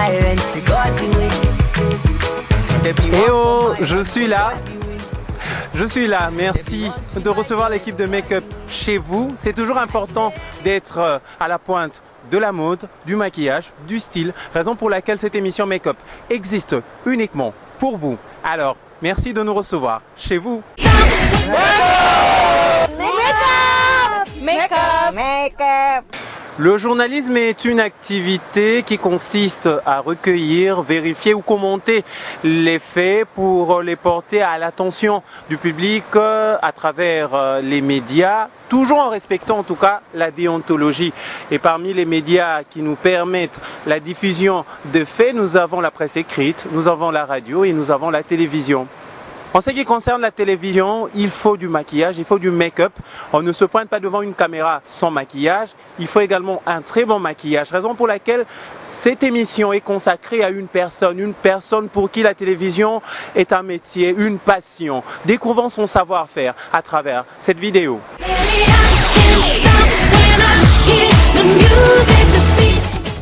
Eh oh, je suis là. Je suis là, merci de recevoir l'équipe de Make-up chez vous. C'est toujours important d'être à la pointe de la mode, du maquillage, du style, raison pour laquelle cette émission Make-up existe uniquement pour vous. Alors, merci de nous recevoir chez vous. Make-up. Le journalisme est une activité qui consiste à recueillir, vérifier ou commenter les faits pour les porter à l'attention du public à travers les médias, toujours en respectant en tout cas la déontologie. Et parmi les médias qui nous permettent la diffusion de faits, nous avons la presse écrite, nous avons la radio et nous avons la télévision. En ce qui concerne la télévision, il faut du maquillage, il faut du make-up. On ne se pointe pas devant une caméra sans maquillage. Il faut également un très bon maquillage. Raison pour laquelle cette émission est consacrée à une personne pour qui la télévision est un métier, une passion. Découvrons son savoir-faire à travers cette vidéo.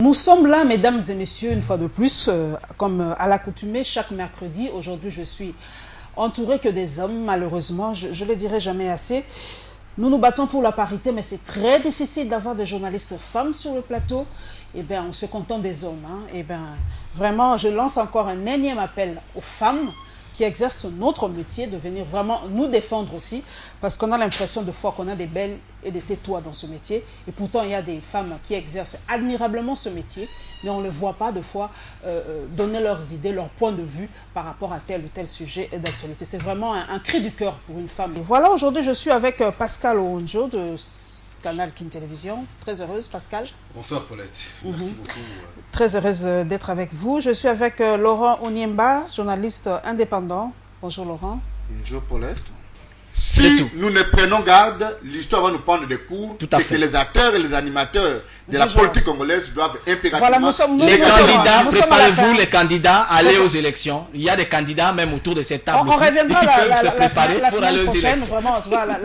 Nous sommes là, mesdames et messieurs, une fois de plus, comme à l'accoutumée, chaque mercredi. Aujourd'hui, je suis entouré que des hommes, malheureusement, je ne le dirai jamais assez. Nous nous battons pour la parité, mais c'est très difficile d'avoir des journalistes femmes sur le plateau. Eh bien, on se contente des hommes. Hein. Eh bien, vraiment, je lance encore un énième appel aux femmes qui exercent notre métier, de venir vraiment nous défendre aussi, parce qu'on a l'impression de fois qu'on a des belles et des tais-toi dans ce métier, et pourtant il y a des femmes qui exercent admirablement ce métier, mais on ne le voit pas de fois donner leurs idées, leur point de vue par rapport à tel ou tel sujet d'actualité. C'est vraiment un cri du cœur pour une femme. Et voilà, aujourd'hui je suis avec Pascal Oonjo de Canal King Télévision. Très heureuse, Pascal. Bonsoir Paulette, merci beaucoup. Très heureuse d'être avec vous. Je suis avec Laurent Onyemba, journaliste indépendant. Bonjour Laurent. Bonjour Paulette. Si nous ne prenons garde, l'histoire va nous prendre des cours et que les acteurs et les animateurs de la politique congolaise doivent impérativement... Voilà, les candidats, préparez-vous les candidats à aller aux élections. Il y a des candidats même autour de cette table on reviendra la semaine prochaine. Vraiment,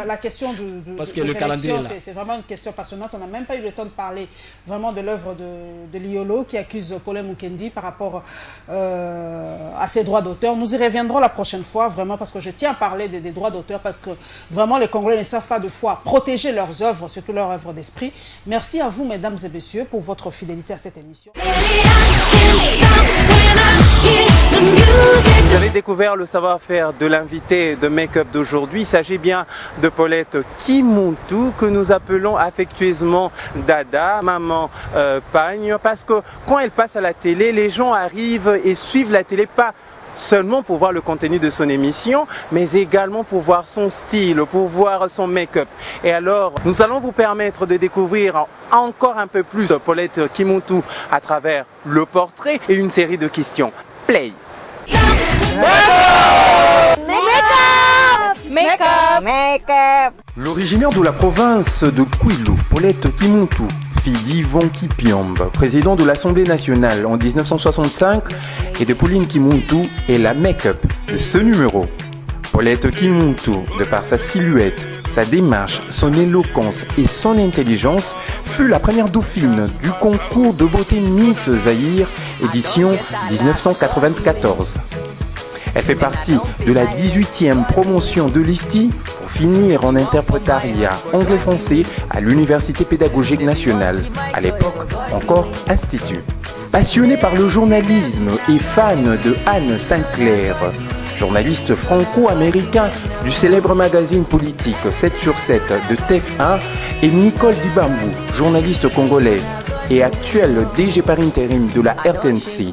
la question parce que le calendrier c'est vraiment une question passionnante. On n'a même pas eu le temps de parler vraiment de l'œuvre de Liolo qui accuse Colin Mukendi par rapport à ses droits d'auteur. Nous y reviendrons la prochaine fois, vraiment, parce que je tiens à parler des droits d'auteur, parce que vraiment les Congolais ne savent pas de fois protéger leurs œuvres, surtout leurs œuvres d'esprit. Merci à vous, mesdames et messieurs, pour votre fidélité à cette émission. Vous avez découvert le savoir-faire de l'invité de Make-up d'aujourd'hui. Il s'agit bien de Paulette Kimuntu, que nous appelons affectueusement Dada, maman Pagne, parce que quand elle passe à la télé, les gens arrivent et suivent la télé, pas seulement pour voir le contenu de son émission, mais également pour voir son style, pour voir son make-up. Et alors, nous allons vous permettre de découvrir encore un peu plus Paulette Kimuntu à travers le portrait et une série de questions. Play! Make-up. L'originaire de la province de Kwilu, Paulette Kimuntu, fille d'Yvon Kipiombe, président de l'Assemblée nationale en 1965, et de Pauline Kimuntu, est la make-up de ce numéro. Paulette Kimuntu, de par sa silhouette, sa démarche, son éloquence et son intelligence, fut la première dauphine du concours de beauté Miss Zaïre, édition 1994. Elle fait partie de la 18e promotion de l'ISTI pour finir en interprétariat anglais-français à l'Université pédagogique nationale, à l'époque encore Institut. Passionnée par le journalisme et fan de Anne Sinclair, journaliste franco-américain du célèbre magazine politique 7 sur 7 de TF1, et Nicole Dibambou, journaliste congolais et actuel DG par intérim de la RTNC,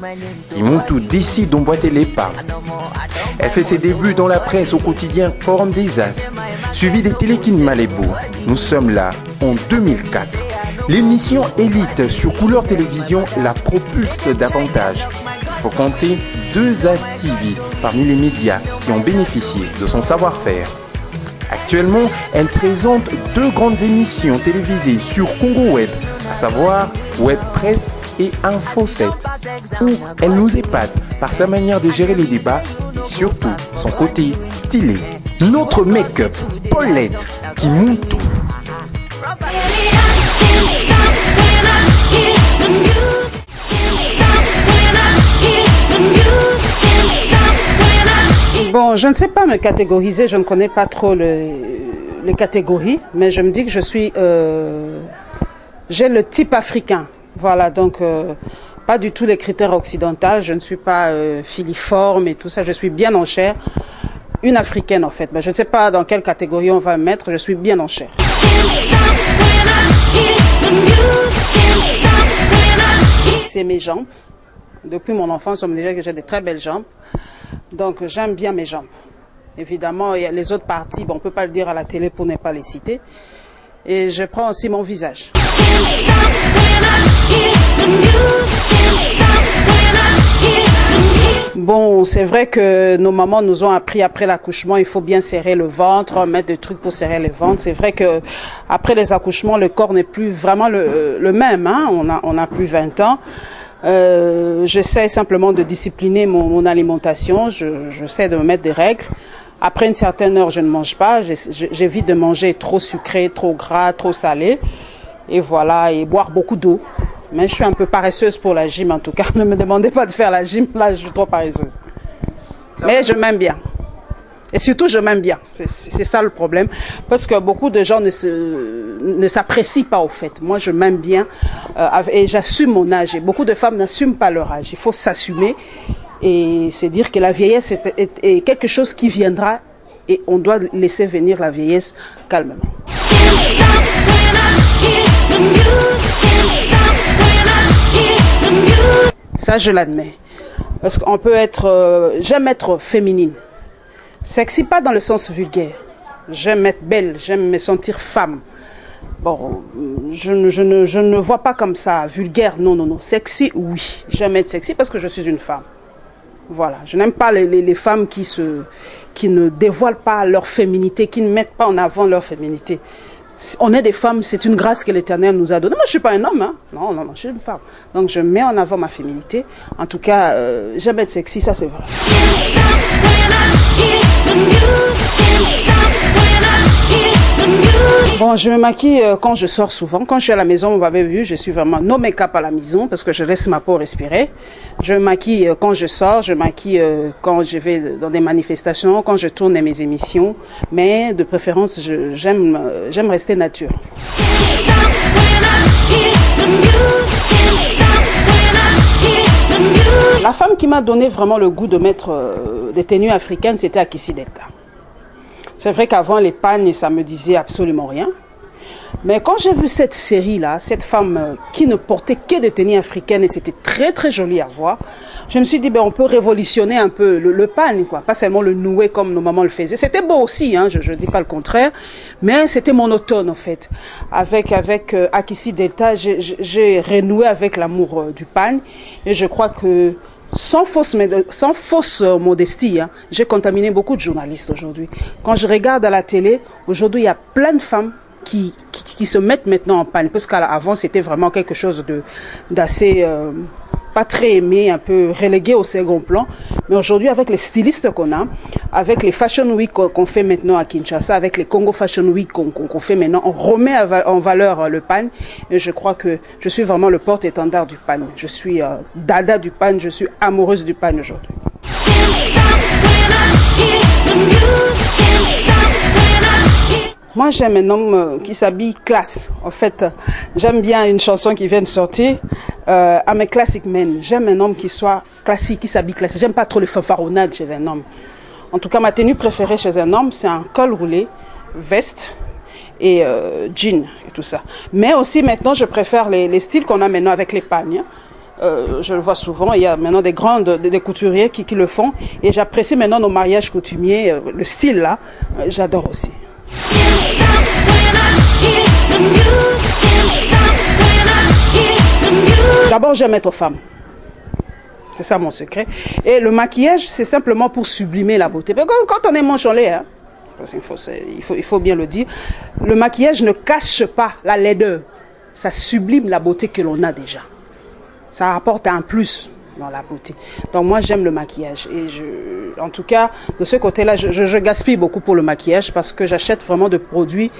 Kimuntu décide d'emboîter les pas. Elle fait ses débuts dans la presse au quotidien Forum des As, suivi des Télékines Malibu. Nous sommes là en 2004. L'émission Élite sur Couleur Télévision la propulse davantage. Il faut compter 2 As TV parmi les médias qui ont bénéficié de son savoir-faire. Actuellement, elle présente 2 grandes émissions télévisées sur Congo Web, à savoir Web Presse et Info 7, où elle nous épate par sa manière de gérer les débats et surtout son côté stylé. Notre make-up, Paulette Kimuntu. Bon, je ne sais pas me catégoriser, je ne connais pas trop les catégories, mais je me dis que je suis... j'ai le type africain. Voilà, donc pas du tout les critères occidentaux, je ne suis pas filiforme et tout ça, je suis bien en chair. Une africaine en fait, mais je ne sais pas dans quelle catégorie on va me mettre, je suis bien en chair. C'est mes jambes. Depuis mon enfance, on me disait que j'ai de très belles jambes. Donc j'aime bien mes jambes. Évidemment, il y a les autres parties, bon, on ne peut pas le dire à la télé pour ne pas les citer. Et je prends aussi mon visage. Bon, c'est vrai que nos mamans nous ont appris après l'accouchement, il faut bien serrer le ventre, mettre des trucs pour serrer le ventre. C'est vrai que après les accouchements, le corps n'est plus vraiment le même. Hein? On a plus 20 ans. J'essaie simplement de discipliner mon alimentation. J'essaie de me mettre des règles. Après une certaine heure, je ne mange pas. J'évite de manger trop sucré, trop gras, trop salé. Et voilà, et boire beaucoup d'eau. Mais je suis un peu paresseuse pour la gym en tout cas. Ne me demandez pas de faire la gym, là je suis trop paresseuse. Mais je m'aime bien. Et surtout je m'aime bien. C'est ça le problème. Parce que beaucoup de gens ne s'apprécient pas au fait. Moi je m'aime bien et j'assume mon âge. Et beaucoup de femmes n'assument pas leur âge. Il faut s'assumer. Et c'est dire que la vieillesse est quelque chose qui viendra. Et on doit laisser venir la vieillesse calmement. Ça, je l'admets. Parce qu'on peut être... j'aime être féminine. Sexy, pas dans le sens vulgaire. J'aime être belle, j'aime me sentir femme. Bon, je ne vois pas comme ça. Vulgaire, non, non, non. Sexy, oui. J'aime être sexy parce que je suis une femme. Voilà. Je n'aime pas les femmes qui ne dévoilent pas leur féminité, qui ne mettent pas en avant leur féminité. On est des femmes, c'est une grâce que l'Éternel nous a donnée. Moi, je ne suis pas un homme, hein. Non, non, non, je suis une femme. Donc, je mets en avant ma féminité. En tout cas, j'aime être sexy, ça c'est vrai. Bon, je me maquille quand je sors souvent. Quand je suis à la maison, vous m'avez vu, je suis vraiment no make-up à la maison parce que je laisse ma peau respirer. Je me maquille quand je sors, je me maquille quand je vais dans des manifestations, quand je tourne mes émissions. Mais de préférence, j'aime rester nature. La femme qui m'a donné vraiment le goût de mettre des tenues africaines, c'était Akissi Delta. C'est vrai qu'avant les pagnes, ça me disait absolument rien. Mais quand j'ai vu cette série-là, cette femme qui ne portait que des tenues africaines et c'était très très joli à voir, je me suis dit, ben, on peut révolutionner un peu le pagne, quoi. Pas seulement le nouer comme nos mamans le faisaient. C'était beau aussi, hein, je ne dis pas le contraire, mais c'était monotone en fait. Avec Akissi Delta, j'ai renoué avec l'amour du pagne et je crois que sans fausse modestie, hein, j'ai contaminé beaucoup de journalistes aujourd'hui. Quand je regarde à la télé, aujourd'hui, il y a plein de femmes qui se mettent maintenant en panne. Parce qu'avant, c'était vraiment quelque chose d'assez pas très aimé, un peu relégué au second plan. Mais aujourd'hui, avec les stylistes qu'on a, avec les Fashion Week qu'on fait maintenant à Kinshasa, avec les Congo Fashion Week qu'on fait maintenant, on remet en valeur le pan. Et je crois que je suis vraiment le porte-étendard du pan. Je suis dada du pan, je suis amoureuse du pan aujourd'hui. Moi, j'aime un homme qui s'habille classe. En fait, j'aime bien une chanson qui vient de sortir, I'm a classic man. J'aime un homme qui soit classique, qui s'habille classique. J'aime pas trop les fanfaronnades chez un homme. En tout cas, ma tenue préférée chez un homme, c'est un col roulé, veste et jean et tout ça. Mais aussi, maintenant, je préfère les styles qu'on a maintenant avec les pagnes. Je le vois souvent, il y a maintenant des couturiers qui le font. Et j'apprécie maintenant nos mariages coutumiers, le style là, j'adore aussi. D'abord, j'aime être femme. C'est ça mon secret. Et le maquillage, c'est simplement pour sublimer la beauté. Quand on est manche en lait, hein, il faut bien le dire, le maquillage ne cache pas la laideur. Ça sublime la beauté que l'on a déjà. Ça apporte un plus dans la beauté. Donc moi j'aime le maquillage et en tout cas de ce côté-là je gaspille beaucoup pour le maquillage parce que j'achète vraiment de produits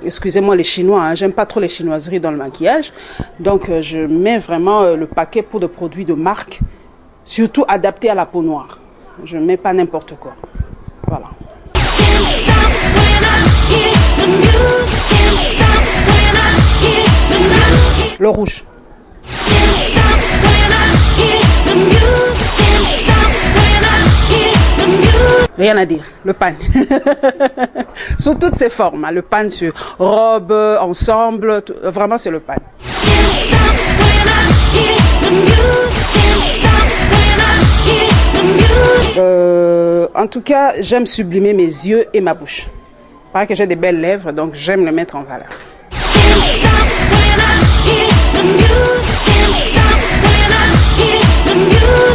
excusez-moi les chinois, hein, j'aime pas trop les chinoiseries dans le maquillage. Donc je mets vraiment le paquet pour des produits de marque, surtout adaptés à la peau noire. Je ne mets pas n'importe quoi. Voilà. Le rouge. Rien à dire, le pan. Sous toutes ses formes, hein, le pan sur robe, ensemble, tout, vraiment c'est le pan. En tout cas, j'aime sublimer mes yeux et ma bouche. Il paraît que j'ai des belles lèvres, donc j'aime le mettre en valeur.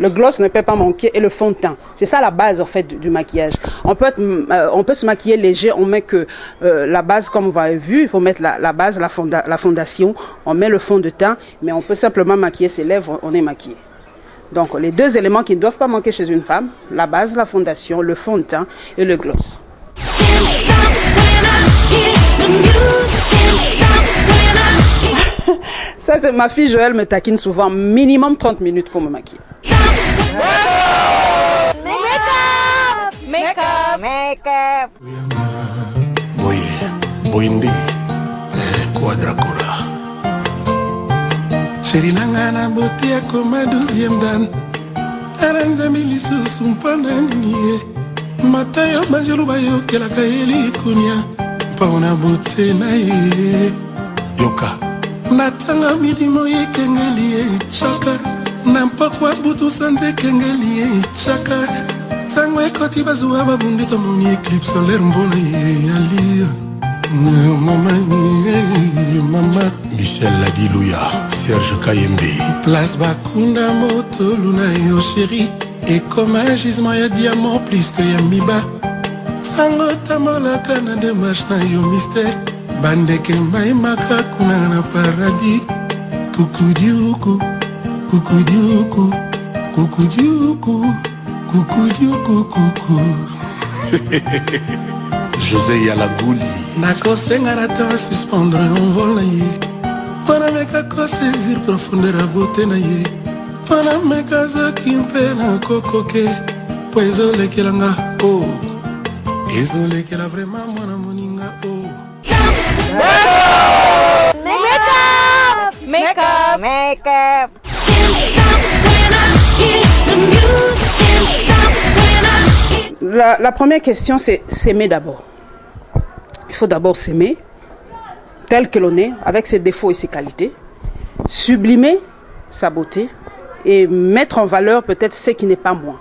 Le gloss ne peut pas manquer et le fond de teint. C'est ça la base en fait du maquillage. On peut se maquiller léger, on met que la base comme vous avez vu, il faut mettre la base, la fondation, on met le fond de teint, mais on peut simplement maquiller ses lèvres, on est maquillé. Donc les deux éléments qui ne doivent pas manquer chez une femme, la base, la fondation, le fond de teint et le gloss. Ça c'est ma fille Joël me taquine souvent, minimum 30 minutes pour me maquiller. Makeup. Boyindi, Quadracora. Serinangana botia comme 12e dan. Aranzamili susumpananie. Matayo manjerubayo kelakaeli kunya. Paona bote na ye. Yoka. Natanga midimo ye kengeli chaka. Nampakwa butu sanze kengeli chaka. Tangwe koti bazua babundi tomoni éclipse solaire mbona ye ali. Mama Michel Lagilouya, Serge Kayembe. Place Bakunda moto luna yo chéri. Et comme un gisement y'a diamant plus que y'a miba. Tango tamola kana démarche na yo mystère. Bande kemba maka kuna na paradis. Coucou dioukou, coucou dioukou, coucou dioukou, coucou dioukou, coucou. José Yalagouli. Nako sengarata suspendre en vol na ye. Pana meka ko saisir profondeur a beauté na ye. Pana meka zaki mpe na kokoke. Po ezole kelanga oh. Ezole kela vraiment mwana moninga oh. Makeup. La première question, c'est s'aimer d'abord. Il faut d'abord s'aimer, tel que l'on est, avec ses défauts et ses qualités, sublimer sa beauté et mettre en valeur peut-être ce qui n'est pas moi.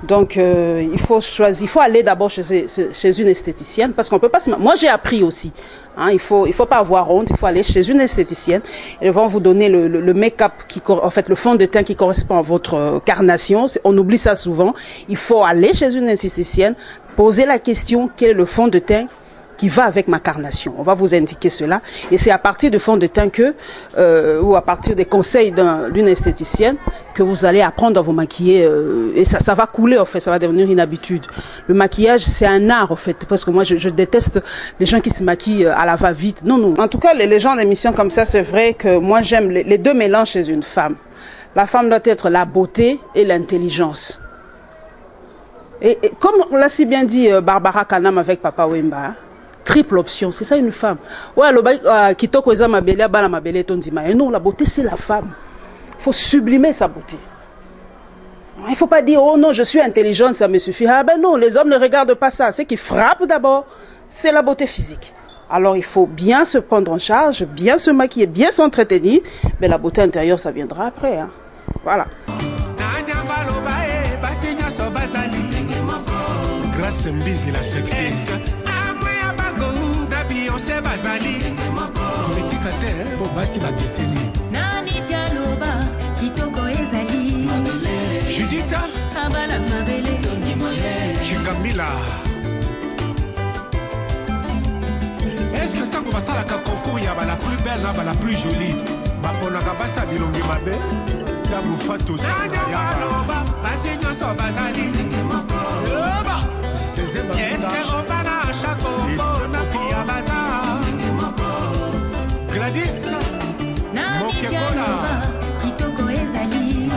Donc, il faut choisir, il faut aller d'abord chez une esthéticienne parce qu'on peut pas. Moi, j'ai appris aussi. Hein, il faut pas avoir honte. Il faut aller chez une esthéticienne. Elles vont vous donner le make-up en fait, le fond de teint qui correspond à votre carnation. On oublie ça souvent. Il faut aller chez une esthéticienne, poser la question quel est le fond de teint qui va avec ma carnation. On va vous indiquer cela. Et c'est à partir du fond de teint ou à partir des conseils d'une esthéticienne que vous allez apprendre à vous maquiller. Et ça va couler, en fait. Ça va devenir une habitude. Le maquillage, c'est un art, en fait. Parce que moi, je déteste les gens qui se maquillent à la va-vite. Non, non. En tout cas, les gens d'émission comme ça, c'est vrai que moi, j'aime les deux mélanges chez une femme. La femme doit être la beauté et l'intelligence. Et comme on l'a si bien dit Barbara Kanam avec Papa Wemba, hein, triple option, c'est ça une femme. Ouais, le kitoko eza mabele bala mabele tondima. Et non, la beauté c'est la femme. Il faut sublimer sa beauté. Il ne faut pas dire oh non, je suis intelligente, ça me suffit. Ah ben non, les hommes ne regardent pas ça. Ce qui frappe d'abord, c'est la beauté physique. Alors il faut bien se prendre en charge, bien se maquiller, bien s'entretenir, mais la beauté intérieure ça viendra après, hein. Voilà. Grâce Mbizi la sexy. Judita Chikamila. Est-ce que tant qu'on va ça la concours, il y a la plus belle, la plus jolie. Bah pour la cabassa bilongi mabe. Tabu fatou ça. Est-ce que on va la chaco? Gladys Mokekola Kitoko ezali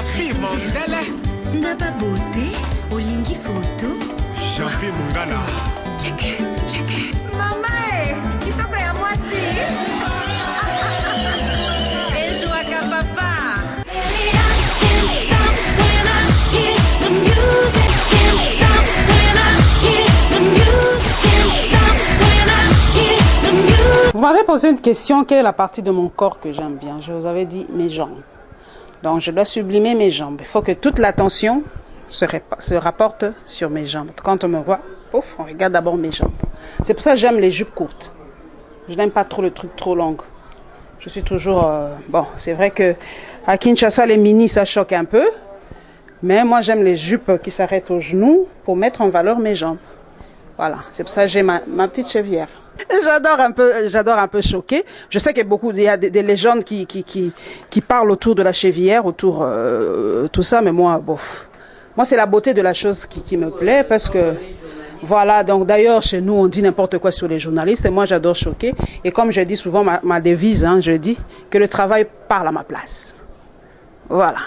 Afi Mandela. Naba beauté, Olingi photo. Jean-Pi Mungala. Check. Maman, qui t'a fait à moi si? Et joue à papa. Vous m'avez posé une question, quelle est la partie de mon corps que j'aime bien? Je vous avais dit mes jambes. Donc je dois sublimer mes jambes. Il faut que toute l'attention se rapporte sur mes jambes. Quand on me voit, pouf, on regarde d'abord mes jambes. C'est pour ça que j'aime les jupes courtes. Je n'aime pas trop le truc trop long. Je suis toujours... bon, c'est vrai que à Kinshasa, les mini, ça choque un peu. Mais moi, j'aime les jupes qui s'arrêtent aux genoux pour mettre en valeur mes jambes. Voilà, c'est pour ça que j'ai ma petite chevière. J'adore un peu choquer. Je sais qu'il y a des légendes qui parlent autour de la chevillère, autour tout ça, mais moi, bof. Moi, c'est la beauté de la chose qui me plaît parce que, voilà, donc d'ailleurs, chez nous, on dit n'importe quoi sur les journalistes et moi, j'adore choquer. Et comme je dis souvent, ma devise, hein, je dis que le travail parle à ma place. Voilà.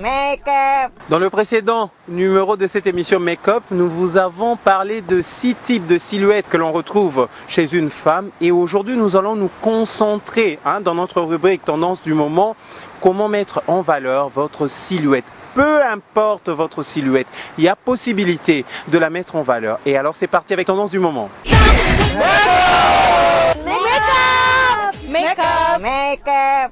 Make-up. Dans le précédent numéro de cette émission Make-up, nous vous avons parlé de 6 types de silhouettes que l'on retrouve chez une femme. Et aujourd'hui, nous allons nous concentrer dans notre rubrique Tendance du moment, comment mettre en valeur votre silhouette. Peu importe votre silhouette, il y a possibilité de la mettre en valeur. Et alors, c'est parti avec Tendance du moment. Make-up.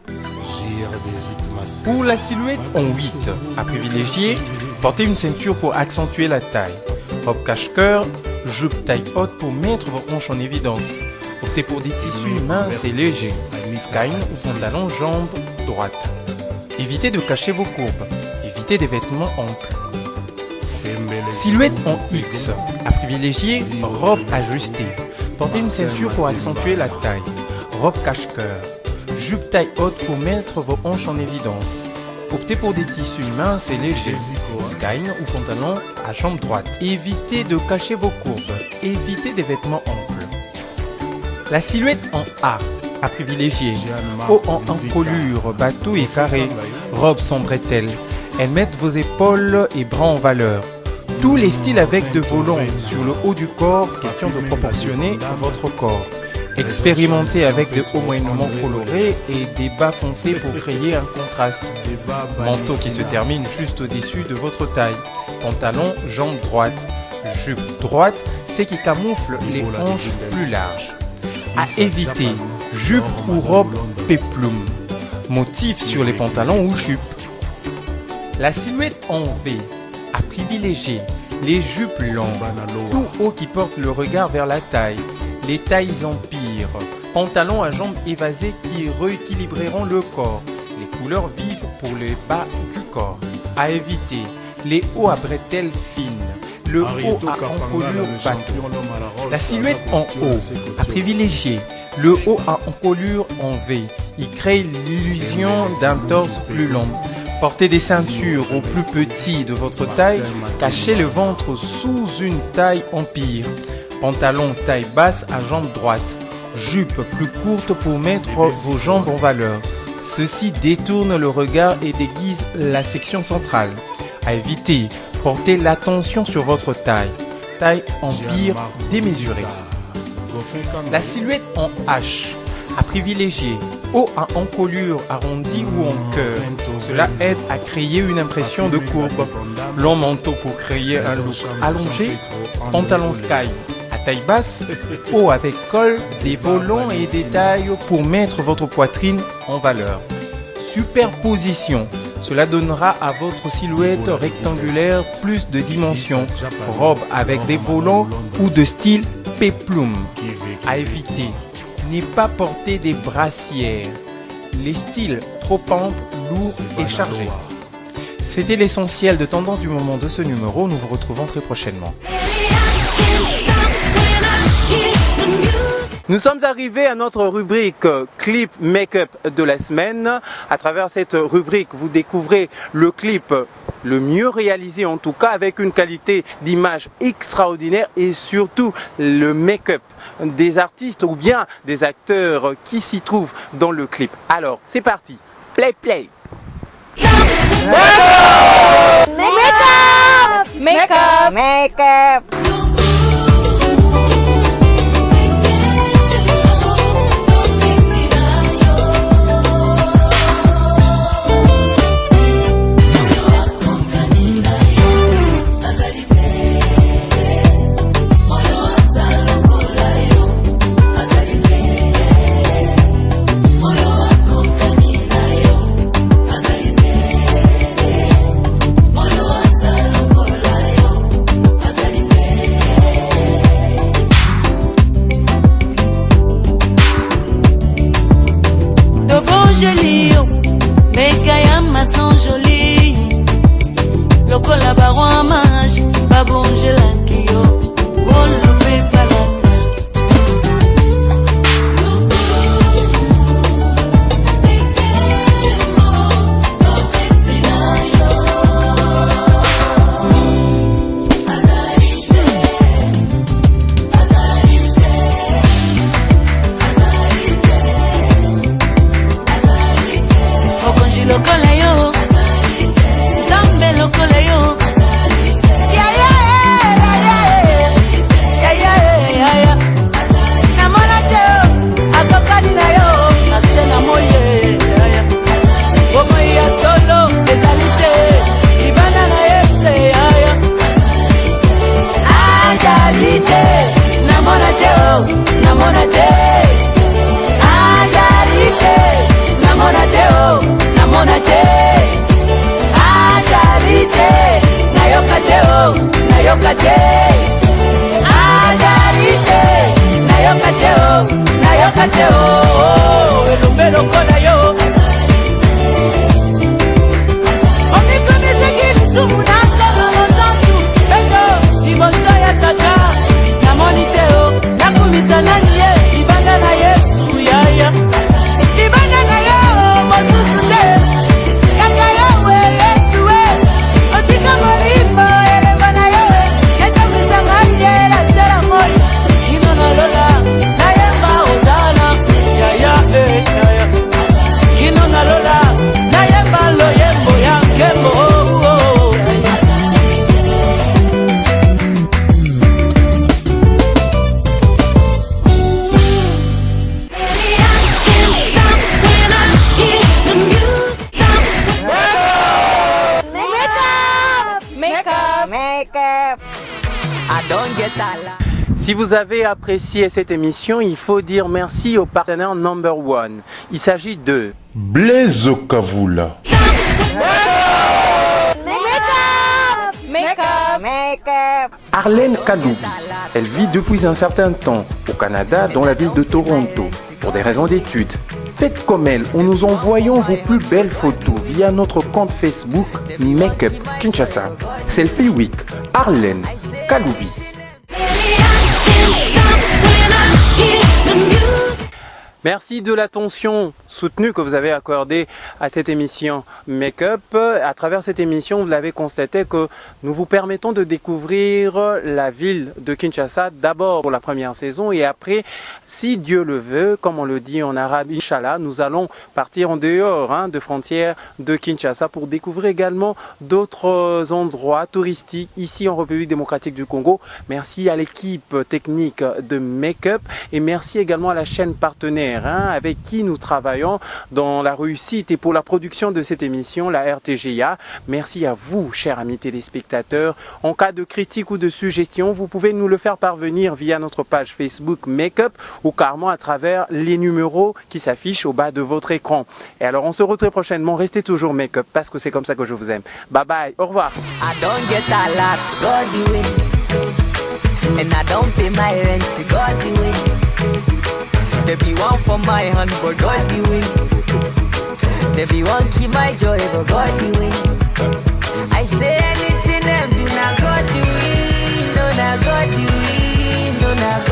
Pour la silhouette en 8, à privilégier, portez une ceinture pour accentuer la taille. Robe cache-cœur, jupe taille haute pour mettre vos hanches en évidence. Optez pour des tissus minces et légers. Skyline ou pantalon jambes droites. Évitez de cacher vos courbes. Évitez des vêtements amples. Silhouette en X, à privilégier, robe ajustée. Portez une ceinture pour accentuer la taille. Robe cache-cœur. Jupe taille haute pour mettre vos hanches en évidence. Optez pour des tissus minces et légers. Skyline ou pantalon à jambes droites. Évitez de cacher vos courbes. Évitez des vêtements amples. La silhouette en A, à privilégier. Haut en encolure, bateau et carré. Robe sans bretelles. Elles mettent vos épaules et bras en valeur. Tous les styles avec de volants sur le haut du corps, question de proportionner votre corps. Expérimentez avec des hauts moyennement colorés et des bas foncés pour créer un contraste. Manteau qui se termine juste au-dessus de votre taille. Pantalon, jambes droites. Jupe droite, c'est qui camoufle les hanches plus larges. À éviter, jupe ou robe péplum. Motif sur les pantalons ou jupes. La silhouette en V, à privilégier. Les jupes longues, tout haut qui porte le regard vers la taille. Les tailles empire, pantalons à jambes évasées qui rééquilibreront le corps, les couleurs vives pour les bas du corps. À éviter, les hauts à bretelles fines, le haut à encolure bateau. La silhouette en haut, à privilégier, le haut à encolure en V, il crée l'illusion d'un torse plus long. Portez des ceintures au plus petit de votre taille, cachez le ventre sous une taille empire. Pantalon taille basse à jambes droites. Jupe plus courte pour mettre vos jambes en valeur. Ceci détourne le regard et déguise la section centrale. À éviter, portez l'attention sur votre taille. Taille empire démesurée. La silhouette en H, à privilégier. Haut à encolure arrondie ou en cœur. Cela aide à créer une impression de courbe. Long manteau pour créer un look allongé. Pantalon sky à taille basse, haut avec col, des volants et des tailles pour mettre votre poitrine en valeur. Superposition, cela donnera à votre silhouette rectangulaire plus de dimensions. Robe avec des volants ou de style péplum. À éviter, ne pas porter des brassières. Les styles trop amples, lourds et chargés. C'était l'essentiel de Tendance du moment de ce numéro. Nous vous retrouvons très prochainement. Nous sommes arrivés à notre rubrique clip make-up de la semaine. À travers cette rubrique, vous découvrez le clip le mieux réalisé en tout cas, avec une qualité d'image extraordinaire et surtout le make-up des artistes ou bien des acteurs qui s'y trouvent dans le clip. Alors, c'est parti, play. Make up. Si vous avez apprécié cette émission, il faut dire merci au partenaire number one. Il s'agit de Blaise Kavula, Arlène Kaloubi. Elle vit depuis un certain temps au Canada, dans la ville de Toronto, pour des raisons d'études. Faites comme elle en nous envoyant vos plus belles photos via notre compte Facebook Makeup Kinshasa. Selfie Week, Arlène Kaloubi. Merci de l'attention soutenue que vous avez accordée à cette émission Make-up. À travers cette émission, vous l'avez constaté que nous vous permettons de découvrir la ville de Kinshasa, d'abord pour la première saison et après, si Dieu le veut, comme on le dit en arabe, Inch'Allah, nous allons partir en dehors de frontières de Kinshasa pour découvrir également d'autres endroits touristiques ici en République démocratique du Congo. Merci à l'équipe technique de Make-up et merci également à la chaîne partenaire avec qui nous travaillons dans la réussite et pour la production de cette émission, la RTGA. Merci à vous, chers amis téléspectateurs. En cas de critique ou de suggestion, vous pouvez nous le faire parvenir via notre page Facebook Makeup ou carrément à travers les numéros qui s'affichent au bas de votre écran. Et alors, on se retrouve très prochainement. Restez toujours Makeup parce que c'est comme ça que je vous aime. Bye bye, au revoir. I don't get a lot, God do it. And I don't pay my rent, God do it. There be one for my hand, but God do it. There be one keep my joy, but God do it. I say anything them do, not God do it. No, not God do it. No, not God.